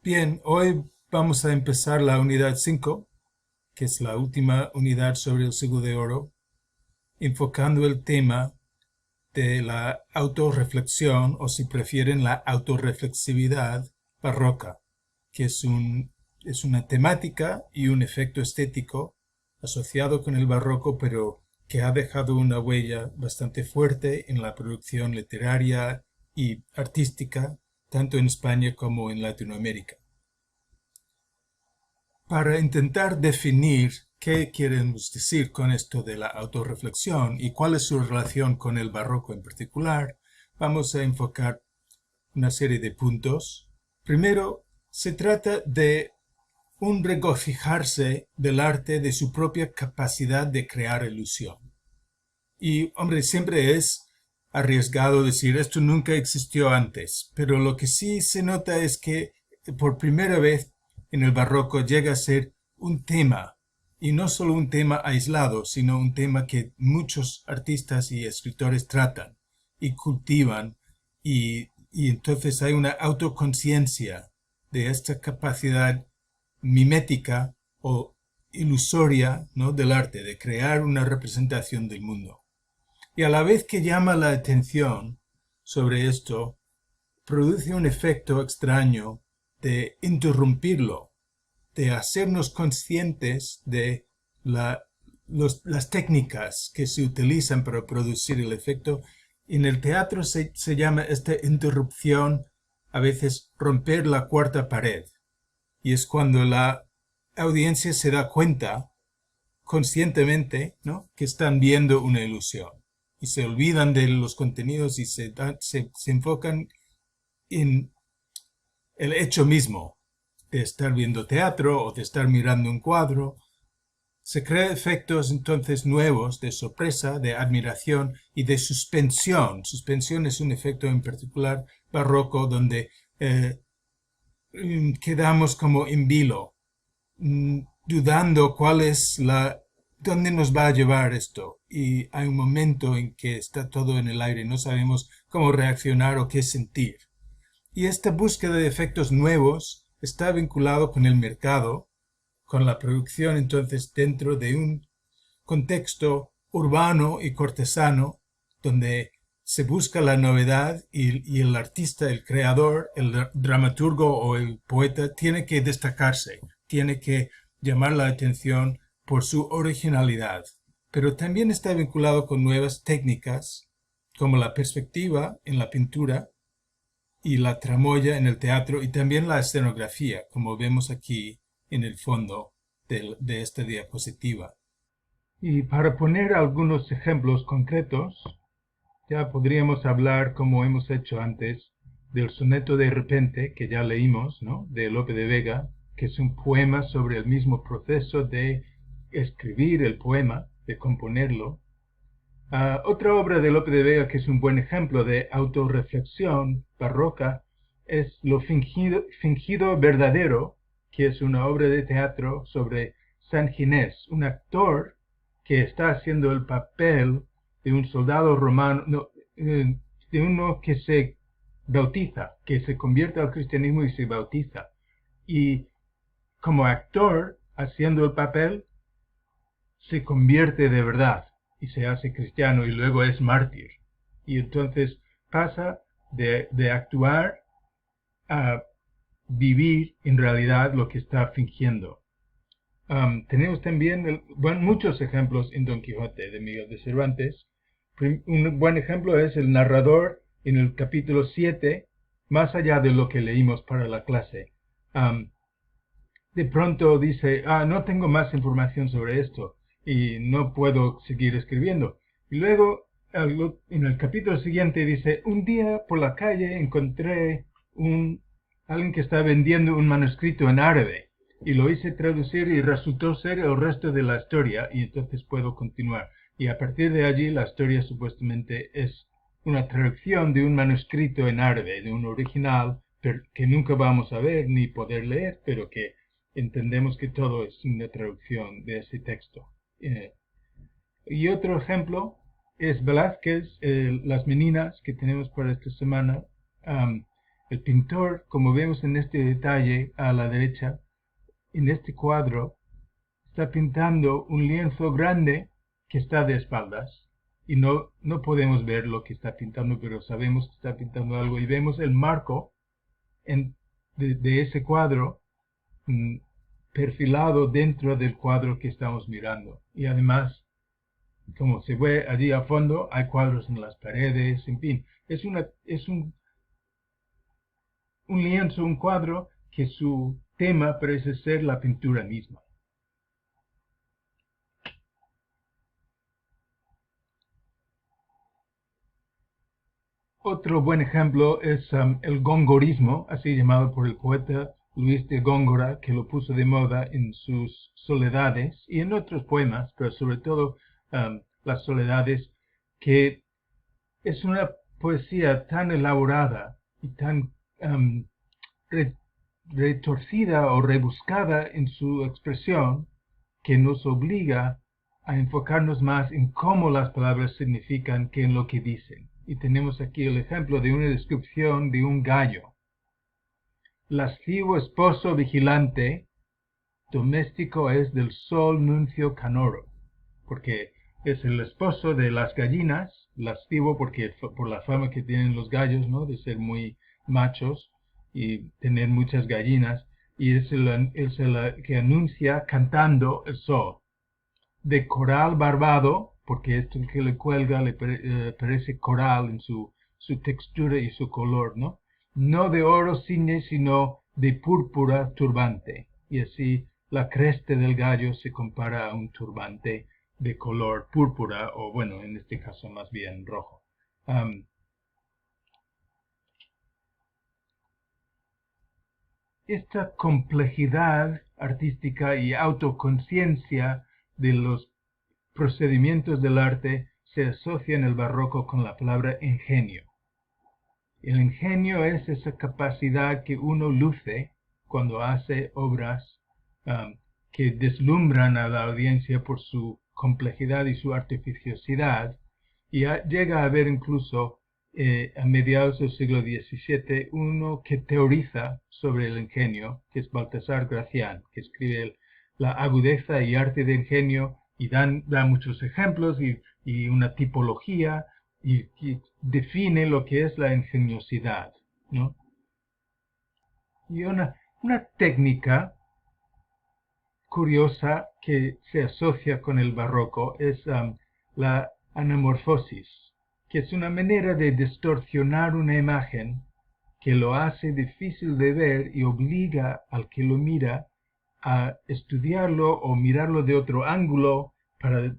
Bien, hoy vamos a empezar la unidad 5, que es la última unidad sobre el siglo de oro, enfocando el tema de la autorreflexión, o si prefieren, la autorreflexividad barroca, que es una temática y un efecto estético asociado con el barroco, pero que ha dejado una huella bastante fuerte en la producción literaria y artística, tanto en España como en Latinoamérica. Para intentar definir qué queremos decir con esto de la autorreflexión y cuál es su relación con el barroco en particular, vamos a enfocar una serie de puntos. Primero, se trata de un regocijarse del arte de su propia capacidad de crear ilusión. Y, hombre, siempre es arriesgado decir esto nunca existió antes, pero lo que sí se nota es que por primera vez en el barroco llega a ser un tema, y no solo un tema aislado, sino un tema que muchos artistas y escritores tratan y cultivan, y entonces hay una autoconciencia de esta capacidad mimética o ilusoria, ¿no?, del arte, de crear una representación del mundo. Y a la vez que llama la atención sobre esto, produce un efecto extraño de interrumpirlo, de hacernos conscientes de las técnicas que se utilizan para producir el efecto. En el teatro se llama esta interrupción a veces romper la cuarta pared. Y es cuando la audiencia se da cuenta conscientemente, ¿no?, que están viendo una ilusión y se olvidan de los contenidos y se enfocan en el hecho mismo de estar viendo teatro o de estar mirando un cuadro. Se crean efectos entonces nuevos de sorpresa, de admiración y de suspensión. Suspensión es un efecto en particular barroco donde quedamos como en vilo, dudando dónde nos va a llevar esto. Y hay un momento en que está todo en el aire, no sabemos cómo reaccionar o qué sentir. Y esta búsqueda de efectos nuevos está vinculado con el mercado, con la producción entonces dentro de un contexto urbano y cortesano, donde se busca la novedad y el artista, el creador, el dramaturgo o el poeta tiene que destacarse, tiene que llamar la atención por su originalidad. Pero también está vinculado con nuevas técnicas, como la perspectiva en la pintura y la tramoya en el teatro, y también la escenografía, como vemos aquí en el fondo de esta diapositiva. Y para poner algunos ejemplos concretos, ya podríamos hablar, como hemos hecho antes, del soneto de repente, que ya leímos, ¿no?, de Lope de Vega, que es un poema sobre el mismo proceso de escribir el poema, de componerlo. Otra obra de Lope de Vega que es un buen ejemplo de autorreflexión barroca es Lo fingido verdadero, que es una obra de teatro sobre San Ginés, un actor que está haciendo el papel de un soldado romano, no, de uno que se bautiza, que se convierte al cristianismo y se bautiza. Y como actor, haciendo el papel, se convierte de verdad y se hace cristiano y luego es mártir. Y entonces pasa de actuar a vivir en realidad lo que está fingiendo. Tenemos también muchos ejemplos en Don Quijote de Miguel de Cervantes. Un buen ejemplo es el narrador en el capítulo 7, más allá de lo que leímos para la clase. De pronto dice, no tengo más información sobre esto y no puedo seguir escribiendo. Y luego, en el capítulo siguiente dice, un día por la calle encontré alguien que está vendiendo un manuscrito en árabe y lo hice traducir y resultó ser el resto de la historia y entonces puedo continuar. Y a partir de allí la historia supuestamente es una traducción de un manuscrito en árabe, de un original que nunca vamos a ver ni poder leer, pero que entendemos que todo es una traducción de ese texto. Y otro ejemplo es Velázquez, Las Meninas, que tenemos para esta semana. El pintor, como vemos en este detalle a la derecha, en este cuadro, está pintando un lienzo grande que está de espaldas. Y no podemos ver lo que está pintando, pero sabemos que está pintando algo. Y vemos el marco de ese cuadro perfilado dentro del cuadro que estamos mirando. Y además, como se ve allí a fondo, hay cuadros en las paredes, en fin. Es un lienzo, un cuadro, que su tema parece ser la pintura misma. Otro buen ejemplo es el gongorismo, así llamado por el poeta Luis de Góngora, que lo puso de moda en sus soledades y en otros poemas, pero sobre todo las soledades, que es una poesía tan elaborada y tan retorcida o rebuscada en su expresión que nos obliga a enfocarnos más en cómo las palabras significan que en lo que dicen. Y tenemos aquí el ejemplo de una descripción de un gallo. Lascivo esposo vigilante, doméstico es del sol nuncio canoro, porque es el esposo de las gallinas, lascivo porque por la fama que tienen los gallos, ¿no?, de ser muy machos y tener muchas gallinas, y es el que anuncia cantando el sol. De coral barbado, porque esto que le cuelga le parece coral en su textura y su color, ¿no? No de oro ciñe, sino de púrpura turbante. Y así la cresta del gallo se compara a un turbante de color púrpura, o bueno, en este caso más bien rojo. Esta complejidad artística y autoconciencia de los procedimientos del arte se asocia en el barroco con la palabra ingenio. El ingenio es esa capacidad que uno luce cuando hace obras que deslumbran a la audiencia por su complejidad y su artificiosidad, y llega a haber incluso a mediados del siglo XVII uno que teoriza sobre el ingenio, que es Baltasar Gracián, que escribe La agudeza y arte de ingenio, y da muchos ejemplos y una tipología, y define lo que es la ingeniosidad, ¿no? Y una técnica curiosa que se asocia con el barroco es la anamorfosis, que es una manera de distorsionar una imagen que lo hace difícil de ver y obliga al que lo mira a estudiarlo o mirarlo de otro ángulo para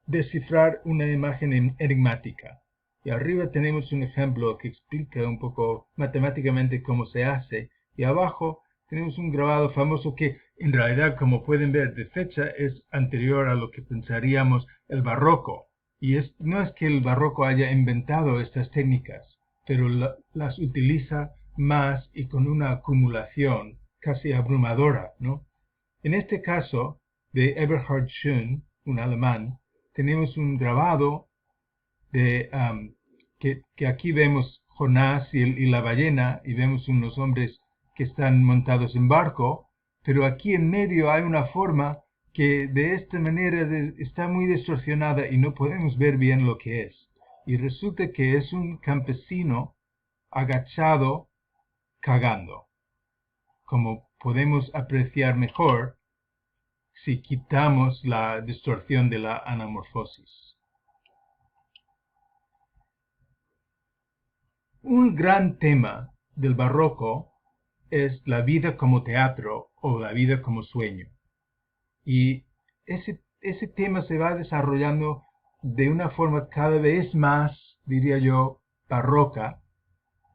descifrar una imagen enigmática. Y arriba tenemos un ejemplo que explica un poco matemáticamente cómo se hace, y abajo tenemos un grabado famoso que en realidad, como pueden ver de fecha, es anterior a lo que pensaríamos el barroco. Y no es que el barroco haya inventado estas técnicas, pero las utiliza más y con una acumulación casi abrumadora, ¿no? En este caso, de Eberhard Schön, un alemán, tenemos un grabado de que aquí vemos Jonás y la ballena, y vemos unos hombres que están montados en barco, pero aquí en medio hay una forma que de esta manera está muy distorsionada y no podemos ver bien lo que es. Y resulta que es un campesino agachado cagando, como podemos apreciar mejor si quitamos la distorsión de la anamorfosis. Un gran tema del barroco es la vida como teatro o la vida como sueño. Y ese tema se va desarrollando de una forma cada vez más, diría yo, barroca.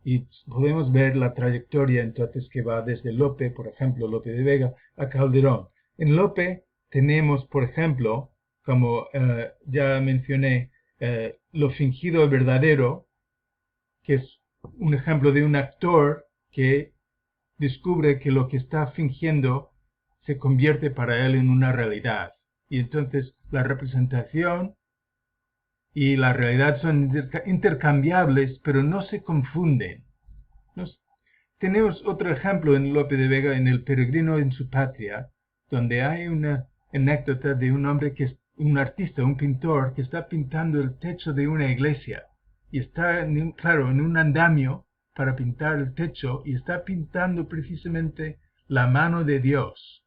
Y podemos ver la trayectoria entonces que va desde Lope, por ejemplo, Lope de Vega, a Calderón. En Lope tenemos, por ejemplo, como ya mencioné, lo fingido verdadero, que es un ejemplo de un actor que descubre que lo que está fingiendo se convierte para él en una realidad. Y entonces la representación y la realidad son intercambiables, pero no se confunden. tenemos otro ejemplo en Lope de Vega, en El peregrino en su patria, donde hay una anécdota de un hombre que es un artista, un pintor, que está pintando el techo de una iglesia. Y está, claro, en un andamio para pintar el techo, y está pintando precisamente la mano de Dios.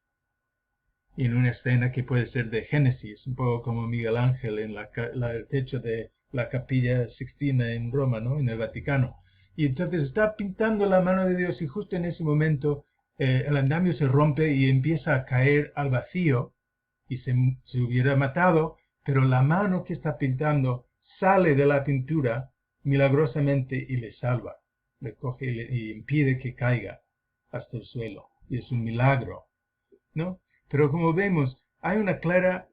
Y en una escena que puede ser de Génesis, un poco como Miguel Ángel en el techo de la Capilla Sixtina en Roma, ¿no? En el Vaticano. Y entonces está pintando la mano de Dios y justo en ese momento el andamio se rompe y empieza a caer al vacío y se hubiera matado, pero la mano que está pintando sale de la pintura milagrosamente y le salva, le coge y impide que caiga hasta el suelo. Y es un milagro, ¿no? Pero como vemos, hay una clara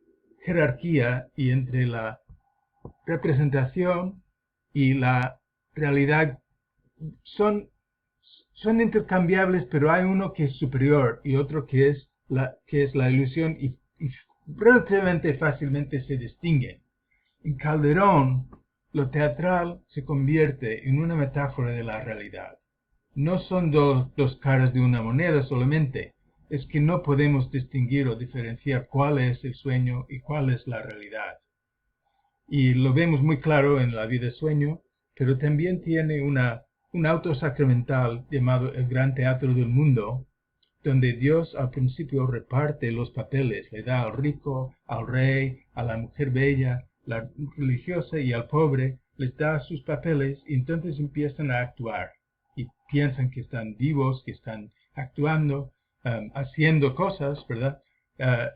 jerarquía y entre la representación y la realidad son intercambiables, pero hay uno que es superior y otro que es la ilusión y relativamente fácilmente se distinguen. En Calderón, lo teatral se convierte en una metáfora de la realidad. No son dos caras de una moneda solamente, es que no podemos distinguir o diferenciar cuál es el sueño y cuál es la realidad. Y lo vemos muy claro en La vida sueño, pero también tiene un auto sacramental llamado el Gran Teatro del Mundo, donde Dios al principio reparte los papeles, le da al rico, al rey, a la mujer bella, la religiosa y al pobre, les da sus papeles y entonces empiezan a actuar y piensan que están vivos, que están actuando, haciendo cosas, ¿verdad?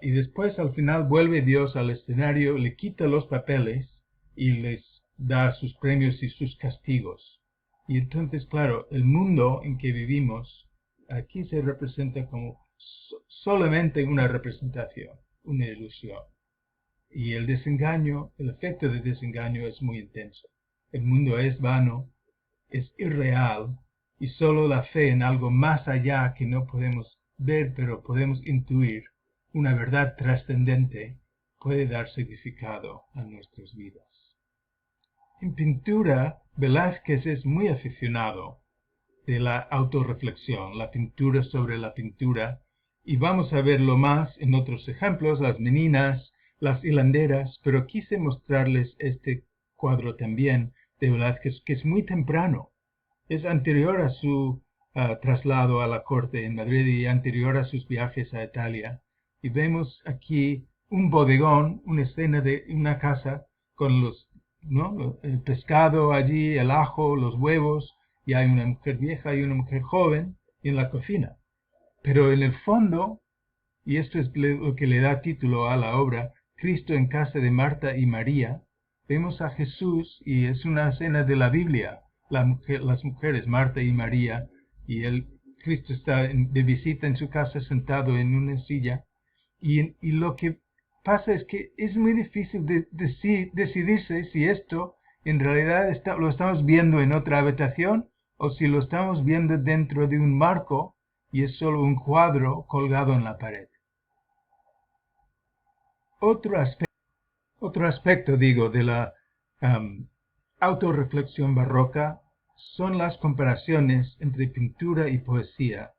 Y después al final vuelve Dios al escenario, le quita los papeles y les da sus premios y sus castigos. Y entonces, claro, el mundo en que vivimos aquí se representa como solamente una representación, una ilusión. Y el desengaño, el efecto de desengaño es muy intenso. El mundo es vano, es irreal, y solo la fe en algo más allá que no podemos ver, pero podemos intuir, una verdad trascendente, puede dar significado a nuestras vidas. En pintura, Velázquez es muy aficionado de la autorreflexión, la pintura sobre la pintura, y vamos a verlo más en otros ejemplos, las meninas, las hilanderas, pero quise mostrarles este cuadro también de Velázquez, que es muy temprano, es anterior a su traslado a la corte en Madrid y anterior a sus viajes a Italia, y vemos aquí un bodegón, una escena de una casa con el pescado allí, el ajo, los huevos, y hay una mujer vieja y una mujer joven en la cocina. Pero en el fondo, y esto es lo que le da título a la obra, Cristo en casa de Marta y María, vemos a Jesús, y es una escena de la Biblia, las mujeres, Marta y María, y Cristo está de visita en su casa sentado en una silla, y lo que pasa es que es muy difícil decidirse si esto en realidad lo estamos viendo en otra habitación o si lo estamos viendo dentro de un marco y es solo un cuadro colgado en la pared. Otro aspecto, digo, de la autorreflexión barroca son las comparaciones entre pintura y poesía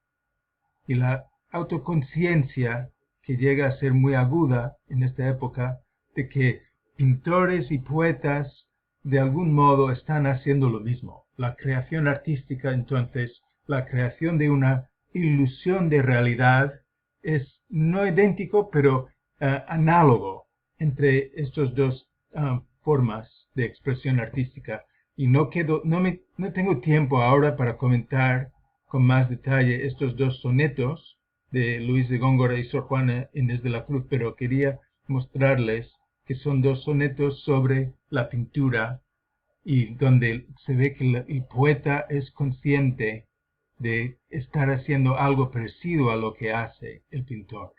y la autoconciencia que llega a ser muy aguda en esta época de que pintores y poetas de algún modo están haciendo lo mismo. La creación artística, entonces, la creación de una ilusión de realidad es no idéntico, pero análogo entre estas dos formas de expresión artística. Y no tengo tiempo ahora para comentar con más detalle estos dos sonetos de Luis de Góngora y Sor Juana Inés de la Cruz, pero quería mostrarles que son dos sonetos sobre la pintura y donde se ve que el poeta es consciente de estar haciendo algo parecido a lo que hace el pintor.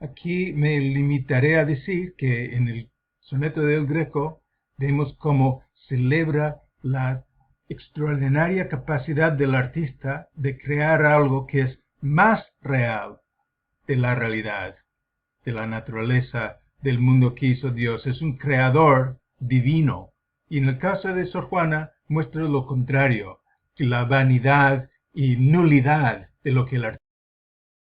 Aquí me limitaré a decir que en el soneto del Greco vemos cómo celebra la extraordinaria capacidad del artista de crear algo que es más real de la realidad, de la naturaleza, del mundo que hizo Dios. Es un creador divino. Y en el caso de Sor Juana muestra lo contrario, que la vanidad y nulidad de lo que el